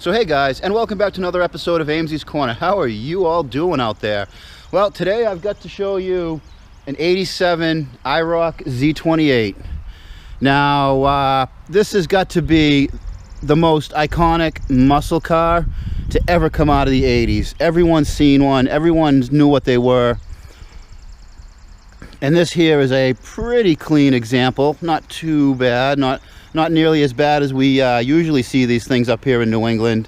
So hey guys, and welcome back to another episode of Amesie's Corner. How are you all doing out there? Well, today I've got to show you an 87 IROC Z28. Now, this has got to be the most iconic muscle car to ever come out of the 80s. Everyone's seen one, everyone knew what they were. And this here is a pretty clean example, not too bad, not nearly as bad as we usually see these things up here in New England.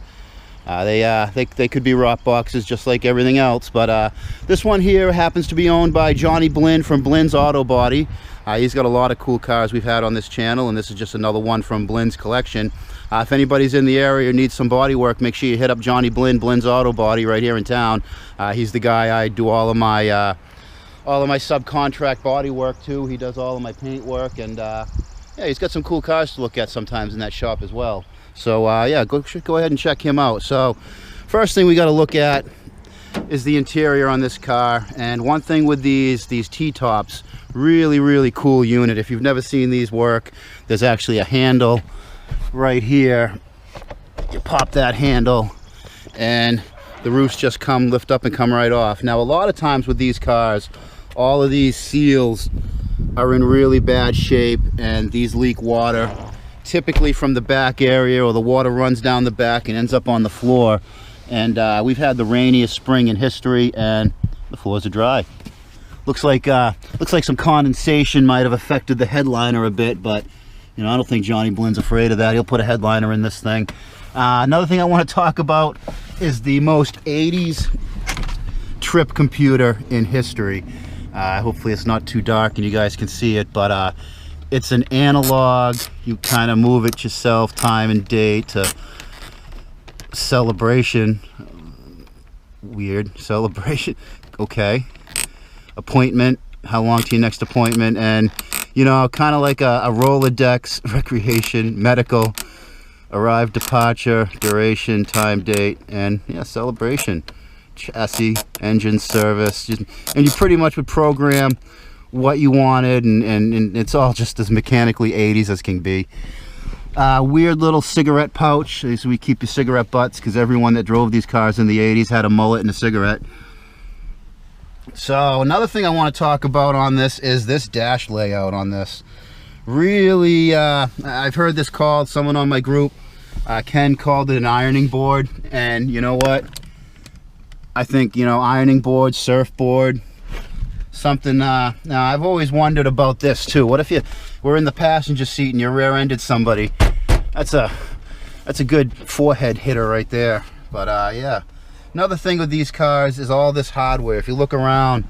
They could be rock boxes just like everything else, but this one here happens to be owned by Johnny Blinn from Blinn's Auto Body. He's got a lot of cool cars we've had on this channel, and this is just another one from Blinn's collection. If anybody's in the area or needs some body work, make sure you hit up Johnny Blinn, Blinn's Auto Body, right here in town. He's the guy I do all of my subcontract body work to. He does all of my paint work, and yeah, he's got some cool cars to look at sometimes in that shop as well. So yeah, go ahead and check him out. So first thing we got to look at is the interior on this car. And one thing with these T-tops, really cool unit. If you've never seen these work, there's actually a handle right here. You pop that handle and the roofs just lift up and come right off. Now a lot of times with these cars, all of these seals are in really bad shape, and these leak water typically from the back area, or the water runs down the back and ends up on the floor. And we've had the rainiest spring in history, and the floors are dry. Looks like some condensation might have affected the headliner a bit, but you know, I don't think Johnny Blinn's afraid of that. He'll put a headliner in this thing. Another thing I want to talk about is the most 80s trip computer in history. Hopefully it's not too dark and you guys can see it, but it's an analog. You kind of move it yourself, time and date to celebration. Weird. Celebration. Okay. Appointment. How long to your next appointment? And you know, kind of like a Rolodex, recreation, medical, arrive, departure, duration, time, date, and yeah, celebration. Chassis, engine, service, and you pretty much would program what you wanted, and it's all just as mechanically 80s as can be. Weird little cigarette pouch, so we keep your cigarette butts, because everyone that drove these cars in the 80s had a mullet and a cigarette. So another thing I want to talk about on this is this dash layout on this. Really, I've heard this called, someone on my group, Ken, called it an ironing board, and you know what? I think, you know, ironing board, surfboard, something. Now I've always wondered about this too. What if you were in the passenger seat and you rear-ended somebody? That's a good forehead hitter right there. But yeah, another thing with these cars is all this hardware. If you look around,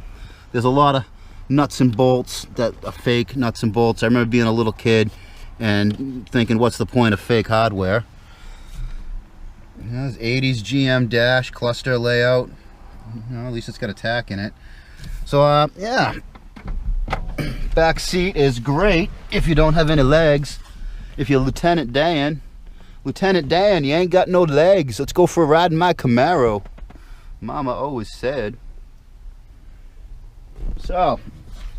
there's a lot of nuts and bolts that are fake nuts and bolts. I remember being a little kid and thinking, what's the point of fake hardware? There's 80s GM dash cluster layout. You know, at least it's got a tack in it. So yeah, back seat is great if you don't have any legs. If you're Lieutenant Dan, you ain't got no legs. Let's go for a ride in my Camaro, Mama always said. So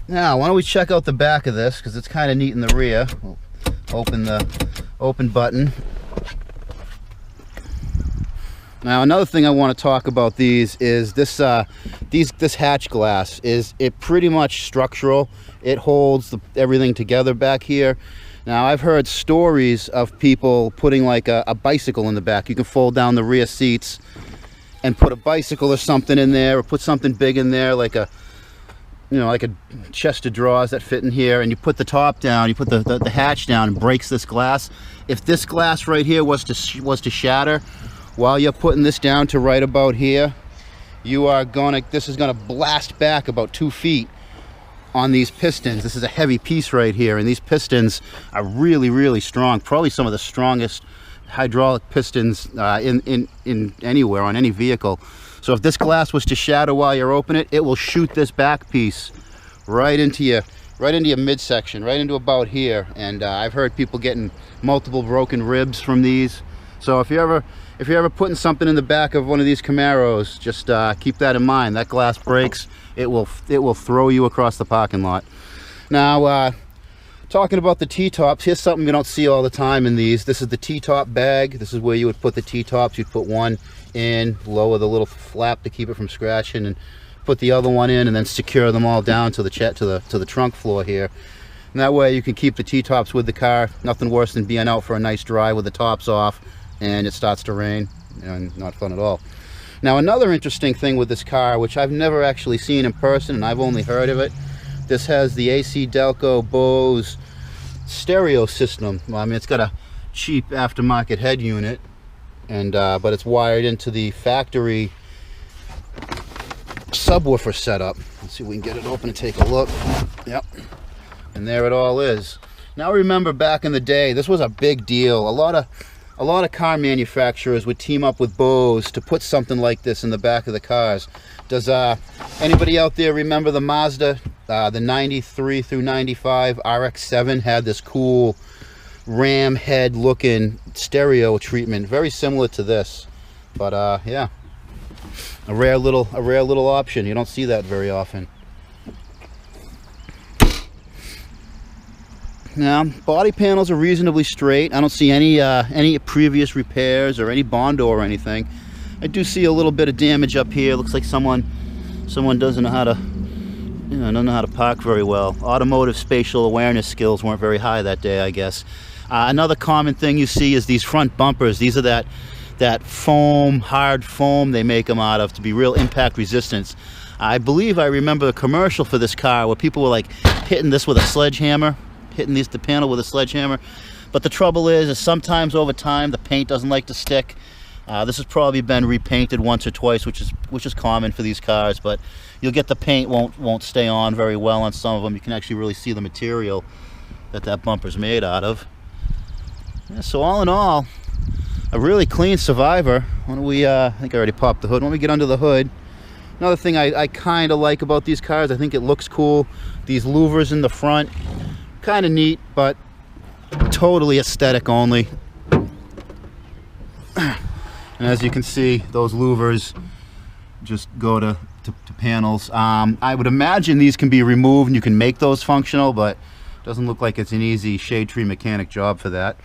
now why don't we check out the back of this, because it's kind of neat in the rear. We'll open the open button. Now another thing I want to talk about these is this this hatch glass is pretty much structural. It holds everything together back here. Now I've heard stories of people putting like a bicycle in the back. You can fold down the rear seats and put a bicycle or something in there, or put something big in there, like a, you know, like a chest of drawers that fit in here, and you put the top down, you put the hatch down, and breaks this glass. If this glass right here was to shatter while you're putting this down to right about here, this is gonna blast back about 2 feet on these pistons. This is a heavy piece right here, and these pistons are really strong, probably some of the strongest hydraulic pistons in anywhere on any vehicle. So if this glass was to shatter while you're opening it, it will shoot this back piece right into your midsection, right into about here. And I've heard people getting multiple broken ribs from these. So if you're ever putting something in the back of one of these Camaros, just keep that in mind. That glass breaks, it will throw you across the parking lot. Now Talking about the T-tops, here's something you don't see all the time in these. This is the T-top bag. This is where you would put the T-tops. You'd put one in, lower the little flap to keep it from scratching, and put the other one in, and then secure them all down to the trunk floor here. And that way you can keep the T-tops with the car. Nothing worse than being out for a nice drive with the tops off and it starts to rain, and not fun at all. Now, another interesting thing with this car, which I've never actually seen in person and I've only heard of it, this has the Acdelco Bose stereo system. Well, I mean, it's got a cheap aftermarket head unit, and but it's wired into the factory subwoofer setup. Let's see if we can get it open and take a look. Yep, and there it all is. Now, remember, back in the day, this was a big deal. A lot of car manufacturers would team up with Bose to put something like this in the back of the cars. Does anybody out there remember the Mazda, the 93 through 95 RX-7 had this cool ram head looking stereo treatment, very similar to this, but yeah, a rare little option. You don't see that very often. Now, body panels are reasonably straight. I don't see any previous repairs or any Bondo or anything. I do see a little bit of damage up here. Looks like someone doesn't know how to, don't know how to park very well. Automotive spatial awareness skills weren't very high that day, I guess. Another common thing you see is these front bumpers. These are that foam, hard foam they make them out of to be real impact resistance. I believe I remember a commercial for this car where people were like hitting this with a sledgehammer, hitting the panel with a sledgehammer. But the trouble is sometimes over time the paint doesn't like to stick. This has probably been repainted once or twice, which is common for these cars, but you'll get the paint won't stay on very well on some of them. You can actually really see the material that bumper's made out of. Yeah, so all in all, a really clean Survivor. Why don't we, I think I already popped the hood. Why don't we get under the hood? Another thing I kind of like about these cars, I think it looks cool. These louvers in the front, kind of neat, but totally aesthetic only. And as you can see, those louvers just go to panels. I would imagine these can be removed and you can make those functional, but it doesn't look like it's an easy shade tree mechanic job for that.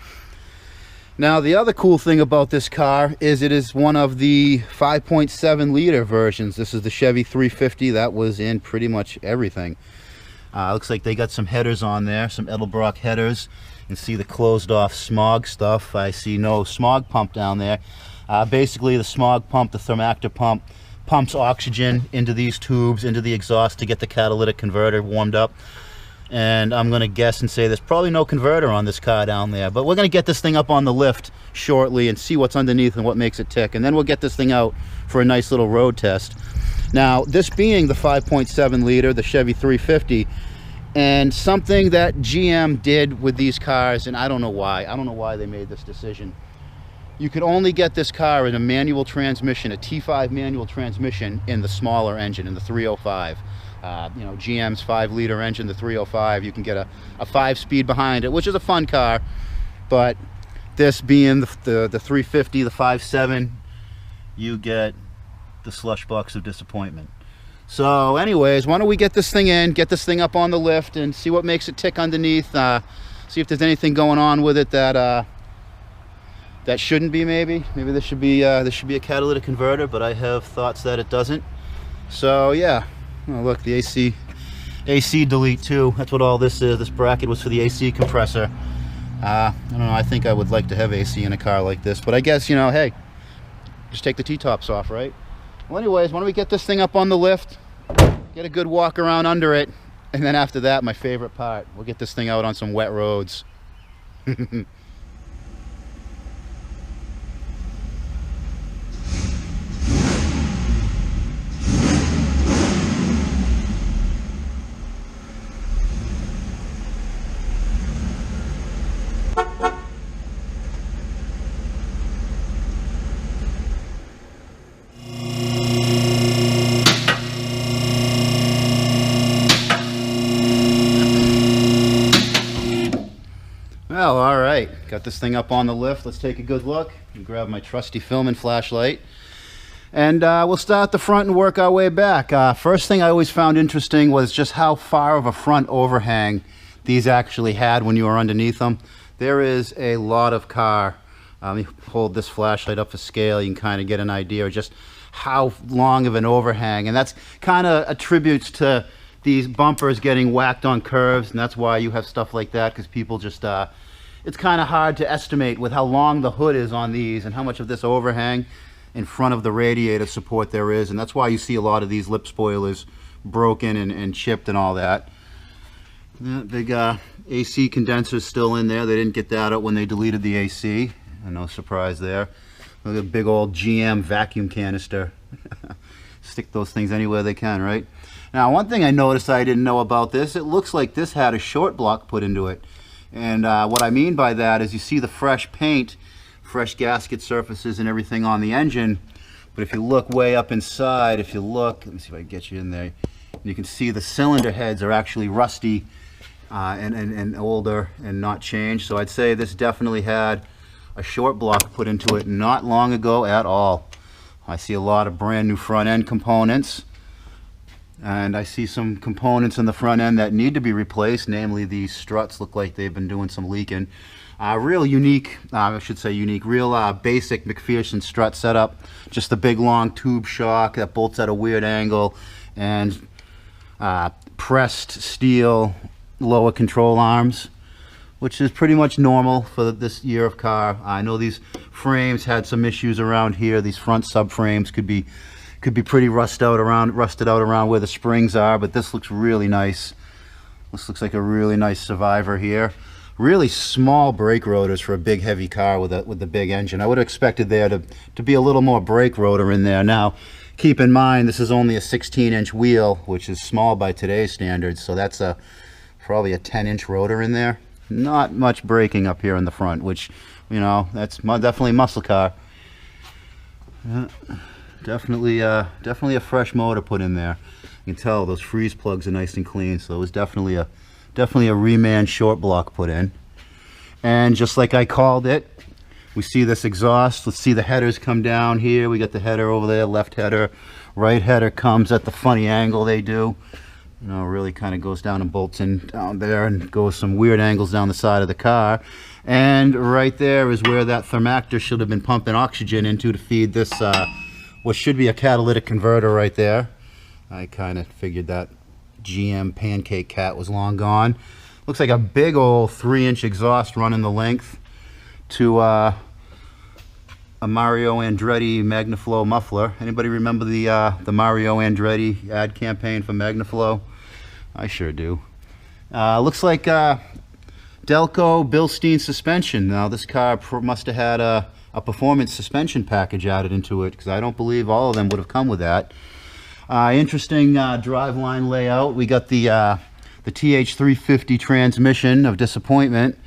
Now, the other cool thing about this car is it is one of the 5.7 liter versions. This is the Chevy 350 that was in pretty much everything. Looks like they got some headers on there, some Edelbrock headers. You can see the closed off smog stuff. I see no smog pump down there. Basically, the smog pump, the thermactor pump, pumps oxygen into these tubes, into the exhaust to get the catalytic converter warmed up. And I'm going to guess and say there's probably no converter on this car down there. But we're going to get this thing up on the lift shortly and see what's underneath and what makes it tick. And then we'll get this thing out for a nice little road test. Now, this being the 5.7 liter, the Chevy 350, and something that GM did with these cars, and I don't know why they made this decision. You could only get this car in a manual transmission, a T5 manual transmission, in the smaller engine, in the 305. GM's 5-liter engine, the 305, you can get a 5-speed behind it, which is a fun car. But this being the 350, the 5.7, you get the slush box of disappointment. So anyways, why don't we get this thing in, get this thing up on the lift, and see what makes it tick underneath. See if there's anything going on with it that shouldn't be. Maybe this should be a catalytic converter, but I have thoughts that it doesn't. So yeah. Oh, look, the AC delete too. That's what all this is. This bracket was for the AC compressor. I don't know, I think I would like to have AC in a car like this, but I guess, hey, just take the T-tops off, right? Well, anyways, why don't we get this thing up on the lift, get a good walk around under it, and then after that, my favorite part, we'll get this thing out on some wet roads. Well, all right, got this thing up on the lift. Let's take a good look and grab my trusty film and flashlight. And we'll start the front and work our way back. First thing I always found interesting was just how far of a front overhang these actually had when you were underneath them. There is a lot of car. Let me hold this flashlight up for scale. You can kind of get an idea of just how long of an overhang, and that's kind of attributes to these bumpers getting whacked on curves, and that's why you have stuff like that, because people just it's kind of hard to estimate with how long the hood is on these and how much of this overhang in front of the radiator support there is, and that's why you see a lot of these lip spoilers broken and chipped and all that. Big AC condenser's still in there. They didn't get that out when they deleted the AC. No surprise there. Look at a big old GM vacuum canister. Stick those things anywhere they can, right? Now, one thing I noticed I didn't know about this, it looks like this had a short block put into it. And what I mean by that is you see the fresh paint, fresh gasket surfaces and everything on the engine. But if you look way up inside, if you look, let me see if I can get you in there, you can see the cylinder heads are actually rusty and older and not changed. So I'd say this definitely had a short block put into it not long ago at all. I see a lot of brand new front end components, and I see some components in the front end that need to be replaced, namely these struts look like they've been doing some leaking. Real unique, I should say unique, real basic McPherson strut setup, just the big long tube shock that bolts at a weird angle, and pressed steel lower control arms, which is pretty much normal for this year of car. I know these frames had some issues around here. These front subframes could be pretty rusted out around where the springs are, but this looks really nice. This looks like a really nice survivor here. Really small brake rotors for a big heavy car with the big engine. I would have expected there to be a little more brake rotor in there. Now, keep in mind this is only a 16-inch wheel, which is small by today's standards, so that's probably a 10-inch rotor in there. Not much braking up here in the front, which, you know, that's definitely muscle car. Definitely a fresh motor put in there. You can tell those freeze plugs are nice and clean, so it was definitely a reman short block put in. And just like I called it, we see this exhaust. Let's see the headers come down here. We got the header over there, left header, right header comes at the funny angle they do. You know, really kind of goes down and bolts in down there and goes some weird angles down the side of the car. And right there is where that thermactor should have been pumping oxygen into to feed this, what should be a catalytic converter right there. I kind of figured that GM pancake cat was long gone. Looks like a big old 3-inch exhaust running the length to a Mario Andretti MagnaFlow muffler. Anybody remember the Mario Andretti ad campaign for MagnaFlow? I sure do. Looks like Acdelco Bilstein suspension. Now this car must have had a performance suspension package added into it, because I don't believe all of them would have come with that. Interesting driveline layout. We got the TH350 transmission of disappointment,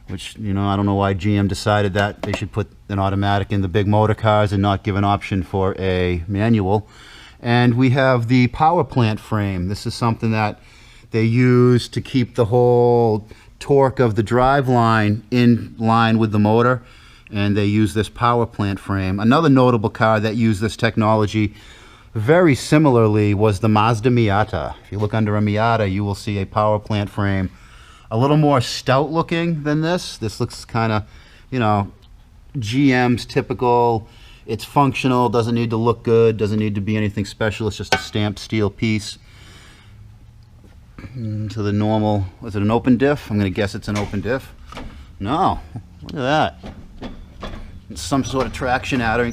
which, you know, I don't know why GM decided that they should put an automatic in the big motor cars and not give an option for a manual. And we have the power plant frame. This is something that they use to keep the whole torque of the drive line in line with the motor, and they use this power plant frame. Another notable car that used this technology very similarly was the Mazda Miata. If you look under a Miata, you will see a power plant frame. A little more stout looking than this. This looks kind of, you know, GM's typical. It's functional, doesn't need to look good, doesn't need to be anything special. It's just a stamped steel piece. To the normal, is it an open diff? I'm going to guess it's an open diff. No, look at that. It's some sort of traction adder.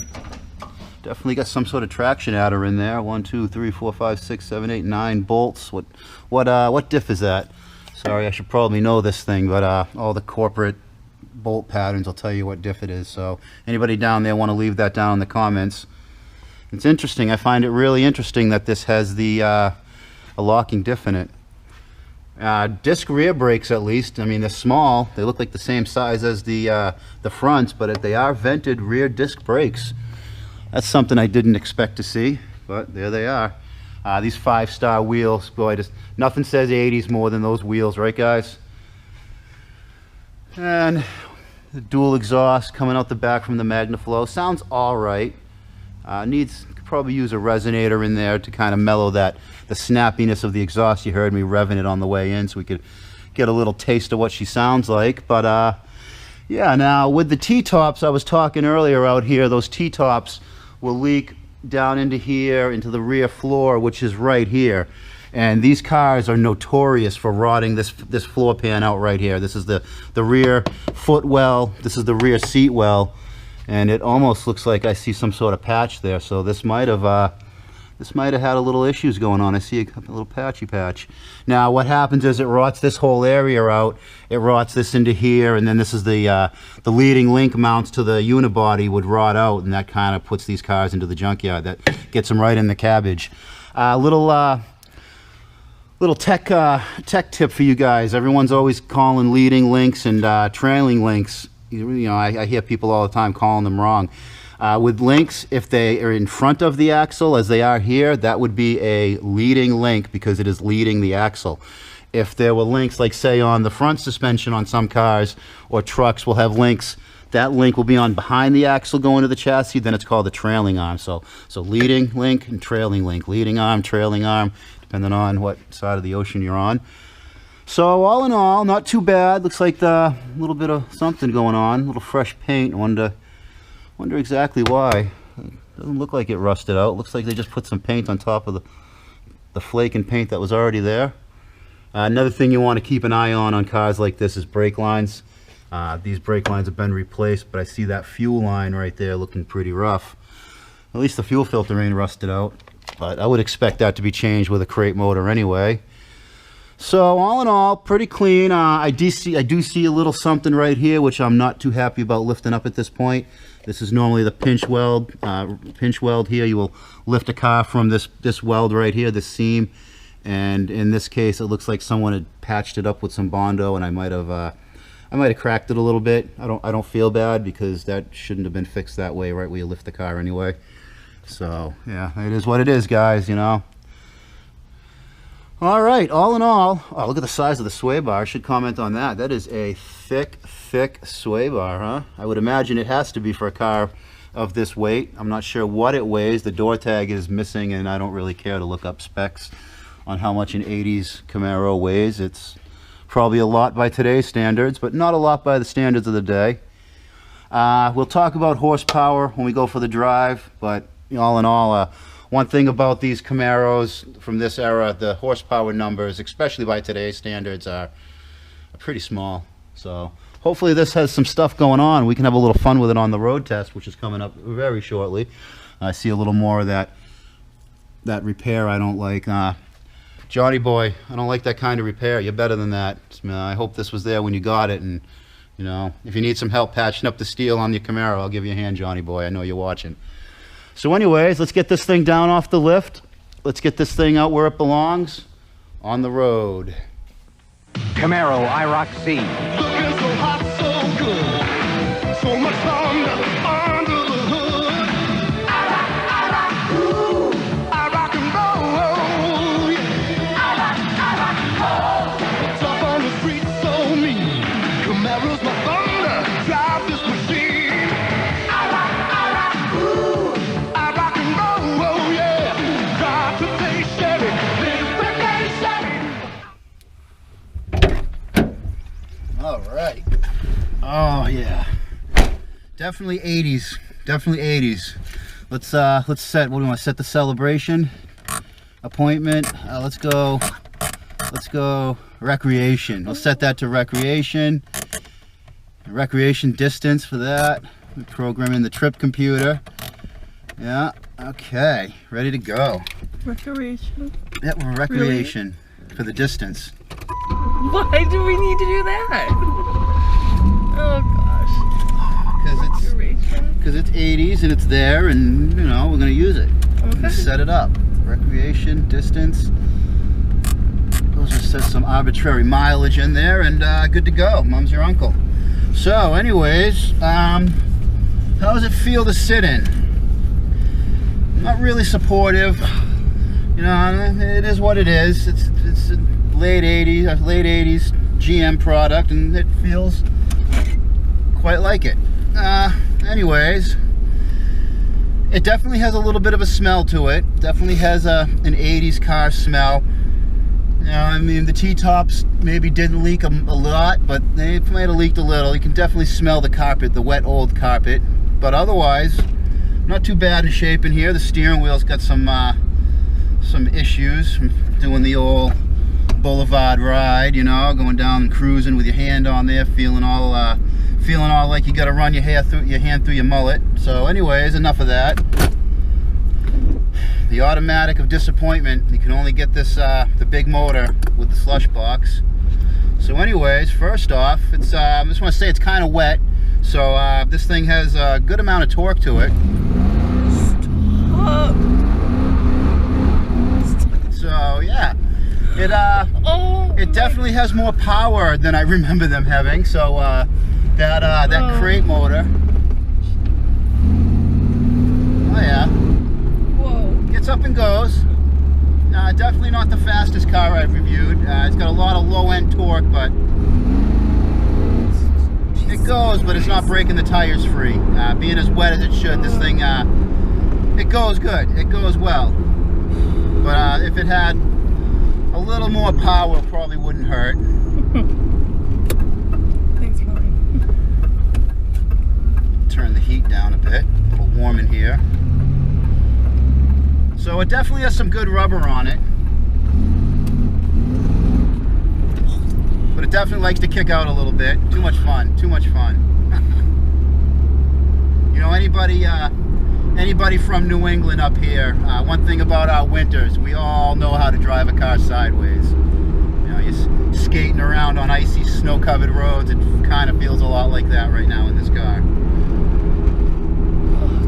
Definitely got some sort of traction adder in there. 1, 2, 3, 4, 5, 6, 7, 8, 9 bolts. What diff is that? Sorry, I should probably know this thing, but all the corporate bolt patterns will tell you what diff it is. So anybody down there want to leave that down in the comments. It's interesting. I find it really interesting that this has the a locking diff in it. Disc rear brakes, at least. I mean, they're small. They look like the same size as the fronts, but they are vented rear disc brakes. That's something I didn't expect to see, but there they are. These 5-star wheels, boy, nothing says 80s more than those wheels, right, guys? And the dual exhaust coming out the back from the MagnaFlow sounds all right. Could probably use a resonator in there to kind of mellow the snappiness of the exhaust. You heard me revving it on the way in, so we could get a little taste of what she sounds like. But yeah, now with the T-tops, I was talking earlier out here, those T-tops will leak down into here, into the rear floor, which is right here. And these cars are notorious for rotting this floor pan out right here. This is the rear footwell, this is the rear seat well, and it almost looks like I see some sort of patch there. So this might have had a little issues going on. I see a little patchy patch. Now what happens is it rots this whole area out. It rots this into here, and then this is the leading link mounts to the unibody would rot out, and that kind of puts these cars into the junkyard. That gets them right in the cabbage. Little tech tip for you guys. Everyone's always calling leading links and trailing links. You know, I hear people all the time calling them wrong. With links, if they are in front of the axle, as they are here, that would be a leading link because it is leading the axle. If there were links, like say on the front suspension on some cars or trucks will have links, that link will be on behind the axle going to the chassis, then it's called the trailing arm. So leading link and trailing link, leading arm, trailing arm, depending on what side of the ocean you're on. So all in all, not too bad. Looks like a little bit of something going on, a little fresh paint. Wonder exactly why. Doesn't look like it rusted out. Looks like they just put some paint on top of the flake and paint that was already there. Another thing you want to keep an eye on cars like this is brake lines. These brake lines have been replaced, but I see that fuel line right there looking pretty rough. At least the fuel filter ain't rusted out, but I would expect that to be changed with a crate motor anyway. So all in all, pretty clean. I do see a little something right here, which I'm not too happy about lifting up at this point. This is normally the pinch weld. Pinch weld here, you will lift a car from this weld right here, this seam, and in this case, it looks like someone had patched it up with some Bondo, and I might have cracked it a little bit. I don't feel bad because that shouldn't have been fixed that way, right where you lift the car anyway. So yeah, it is what it is, guys, you know. All right, all in all, oh, look at the size of the sway bar. I should comment on that. That is a thick sway bar, huh? I would imagine it has to be for a car of this weight. I'm not sure what it weighs. The door tag is missing, and I don't really care to look up specs on how much an 80s Camaro weighs. It's probably a lot by today's standards, but not a lot by the standards of the day. We'll talk about horsepower when we go for the drive, but all in all, one thing about these Camaros from this era, the horsepower numbers, especially by today's standards, are pretty small. So hopefully this has some stuff going on. We can have a little fun with it on the road test, which is coming up very shortly. I see a little more of that repair I don't like. Johnny boy, I don't like that kind of repair. You're better than that. I hope this was there when you got it, and you know, if you need some help patching up the steel on your Camaro, I'll give you a hand, Johnny boy. I know you're watching. So anyways, let's get this thing down off the lift. Let's get this thing out where it belongs, on the road. Camaro IROC Z. Looking so hot, so good. So much under the hood. I rock, ooh, I rock and roll. Yeah. I rock, oh. Tough on the street, so mean. Camaro's my thunder. Drive this machine. All right. Oh yeah. Definitely 80s. Definitely 80s. Let's set. What do we want to set the celebration appointment? Let's go recreation. We'll set that to recreation. Recreation distance for that. We program in the trip computer. Yeah. Okay. Ready to go. Recreation. Yeah, we're recreation for the distance. Why do we need to do that? Oh gosh. Because it's 80s and it's there, and you know we're gonna use it. Okay. Set it up. Recreation distance. Those just set some arbitrary mileage in there, and good to go. Mom's your uncle. So, anyways, how does it feel to sit in? Not really supportive. You know, it is what it is. It's a late 80s GM product, and it feels quite like it. Anyways, it definitely has a little bit of a smell to it. Definitely has an 80s car smell. I mean, the T-tops maybe didn't leak a lot, but they might have leaked a little. You can definitely smell the carpet, the wet old carpet. But otherwise, not too bad in shape in here. The steering wheel's got some issues from doing the old boulevard ride, you know, going down and cruising with your hand on there, feeling all like you got to run your hand through your mullet. So, anyways, enough of that. The automatic of disappointment. You can only get this the big motor with the slush box. So, anyways, first off, it's I just want to say it's kind of wet. So this thing has a good amount of torque to it. Stop. So yeah, it definitely has more power than I remember them having. So that crate motor. Oh yeah. Whoa. Gets up and goes. Definitely not the fastest car I've reviewed. It's got a lot of low-end torque, but it goes, but it's not breaking the tires free. Being as wet as it should, this thing, it goes good. It goes well. But if it had a little more power, it probably wouldn't hurt. Thanks, Molly. Turn the heat down a bit. A little warm in here. So it definitely has some good rubber on it. But it definitely likes to kick out a little bit. Too much fun. Too much fun. You know, anybody from New England up here, one thing about our winters, we all know how to drive a car sideways. You know, you're skating around on icy, snow-covered roads. It kind of feels a lot like that right now in this car.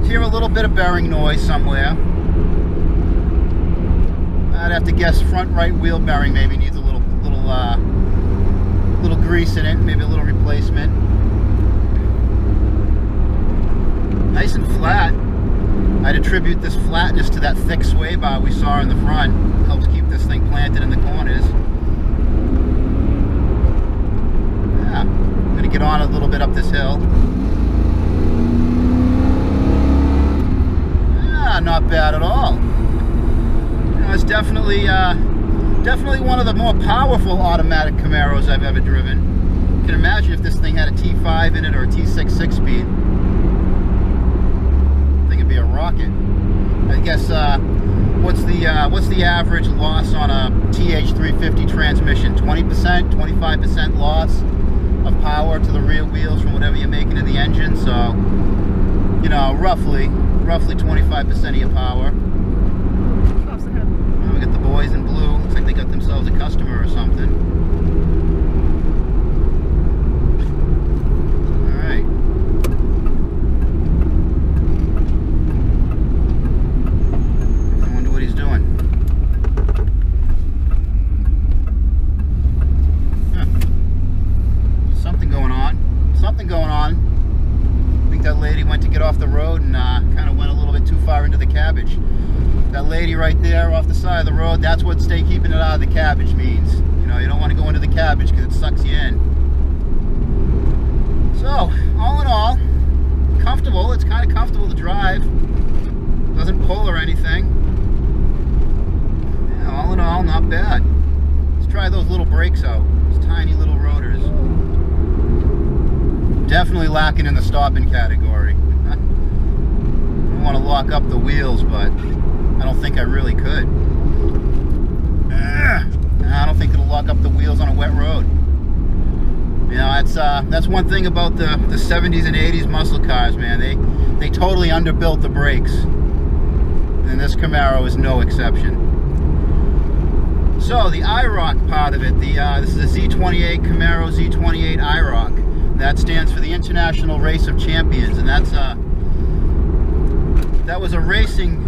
Hear a little bit of bearing noise somewhere. I'd have to guess front right wheel bearing maybe needs a little grease in it, maybe a little replacement. Nice and flat. I'd attribute this flatness to that thick sway bar we saw in the front. Helps keep this thing planted in the corners. Yeah, I'm gonna get on a little bit up this hill. Yeah, not bad at all. You know, it's definitely one of the more powerful automatic Camaros I've ever driven. You can imagine if this thing had a T5 in it or a T6 6-speed. I think it'd be a rocket. I guess what's the average loss on a TH350 transmission? 20%, 25% loss of power to the rear wheels from whatever you're making in the engine. So, you know, roughly 25% of your power. We got the boys in blue. Looks like they got themselves a customer or something. Alright. I wonder what he's doing. Huh. Something going on. Something going on. I think that lady went to get off the road and kind of went a little bit too far into the cabbage. That lady right there off the side of the road, that's what stay keeping it out of the cabbage means. You know, you don't want to go into the cabbage because it sucks you in. So, all in all, comfortable. It's kind of comfortable to drive. Doesn't pull or anything. Yeah, all in all, not bad. Let's try those little brakes out. Those tiny little rotors. Definitely lacking in the stopping category. I don't want to lock up the wheels, but I don't think I really could. I don't think it'll lock up the wheels on a wet road. You know, that's one thing about the 70s and 80s muscle cars, man. They totally underbuilt the brakes. And this Camaro is no exception. So the IROC part of it, this is a Z28 Camaro Z28 IROC. That stands for the International Race of Champions, and that was a racing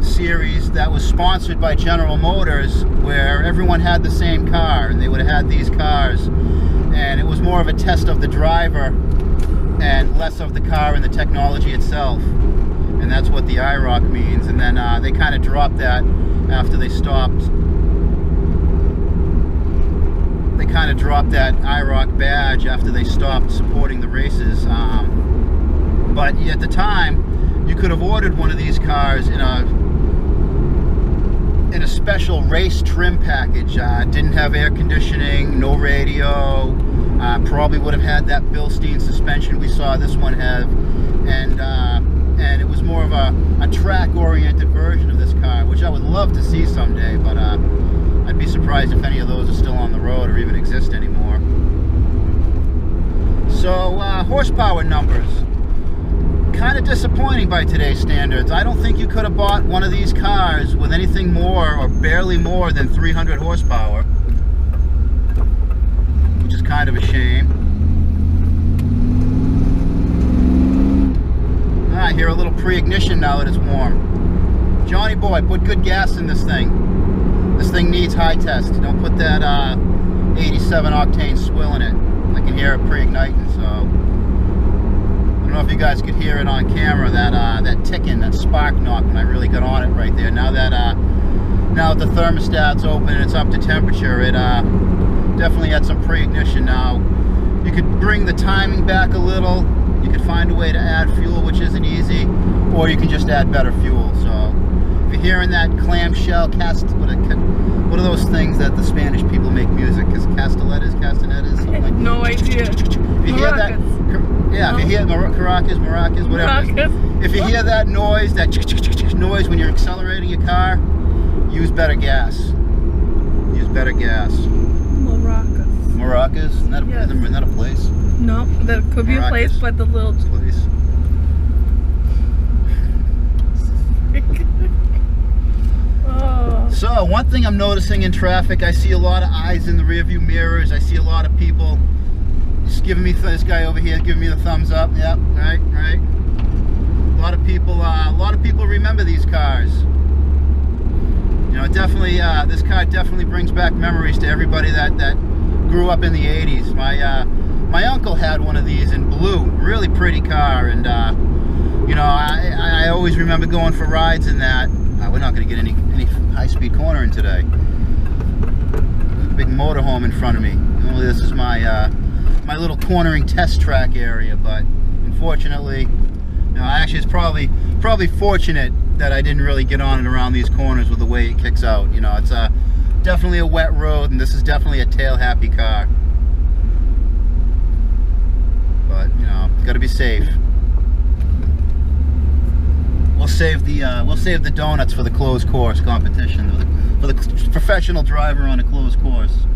series that was sponsored by General Motors, where everyone had the same car and they would have had these cars, and it was more of a test of the driver and less of the car and the technology itself, and that's what the IROC means. And then they kind of dropped that after they stopped. They kind of dropped that IROC badge after they stopped supporting the races. But at the time, you could have ordered one of these cars in in a special race trim package. Didn't have air conditioning, no radio. Probably would have had that Bilstein suspension we saw this one have, and it was more of a track-oriented version of this car, which I would love to see someday, but I'd be surprised if any of those are still on the road or even exist anymore. So horsepower numbers, kind of disappointing by today's standards. I don't think you could have bought one of these cars with anything more or barely more than 300 horsepower, which is kind of a shame. I hear a little pre-ignition now that it's warm. Johnny boy, put good gas in this thing. This thing needs high test. Don't put that 87 octane swill in it. I can hear it pre-igniting, so I don't know if you guys could hear it on camera, that ticking, that spark knock when I really got on it right there. Now that the thermostat's open and it's up to temperature, it definitely had some pre-ignition. Now you could bring the timing back a little. You could find a way to add fuel, which isn't easy, or you can just add better fuel. So if you're hearing that clamshell what are those things that the Spanish people make music? Is castanets? Something like No idea. If you hear that, yeah, no. If you hear maracas, whatever. Maracas. If you hear that noise, noise when you're accelerating your car, use better gas. Use better gas. Maracas. Isn't that a place? No, that could be a place, but the little place. Oh. So one thing I'm noticing in traffic, I see a lot of eyes in the rearview mirrors. I see a lot of people just giving me, this guy over here giving me the thumbs up. Yep, right. A lot of people remember these cars. You know, definitely, this car definitely brings back memories to everybody that grew up in the 80s. My uncle had one of these in blue, really pretty car, and you know, I always remember going for rides in that. We're not going to get any high-speed cornering today. Big motorhome in front of me. Normally this is my my little cornering test track area, but unfortunately, you know, actually it's probably fortunate that I didn't really get on and around these corners with the way it kicks out. You know, it's definitely a wet road, and this is definitely a tail-happy car. But you know, got to be safe. We'll save the donuts for the closed course competition, for the professional driver on a closed course.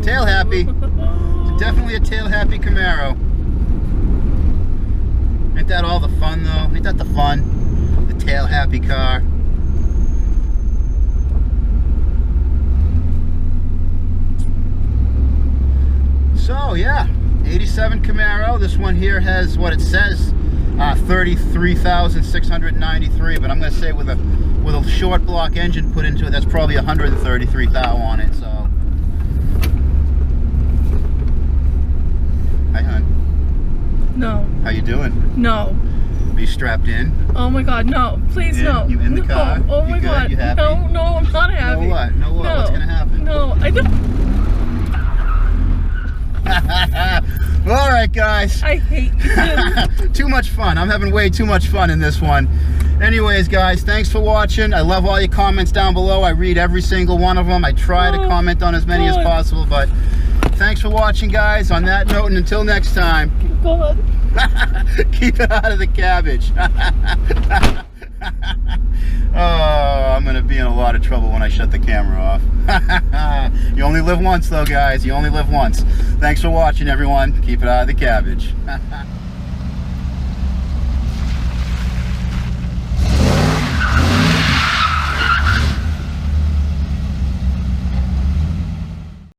Tail happy. It's definitely a tail happy Camaro. Ain't that all the fun though? Ain't that the fun? The tail happy car. So yeah, 87 Camaro. This one here has what it says, 33,693. But I'm going to say with a short block engine put into it, that's probably 133,000 on it. So, hi, hon. No. How you doing? No. Are you strapped in? Oh my God, no! Please, no. You in the car? Oh my God! You happy? No, I'm not happy. No what? No what? No. What's gonna happen? No, I don't. All right, guys. I hate you. Too much fun. I'm having way too much fun in this one. Anyways, guys, thanks for watching. I love all your comments down below. I read every single one of them. I try to comment on as many as possible, but thanks for watching, guys. On that note, and until next time, God. keep it out of the cabbage. Oh, I'm gonna be in a lot of trouble when I shut the camera off. You only live once though, guys. You only live once. Thanks for watching, everyone. Keep it out of the cabbage.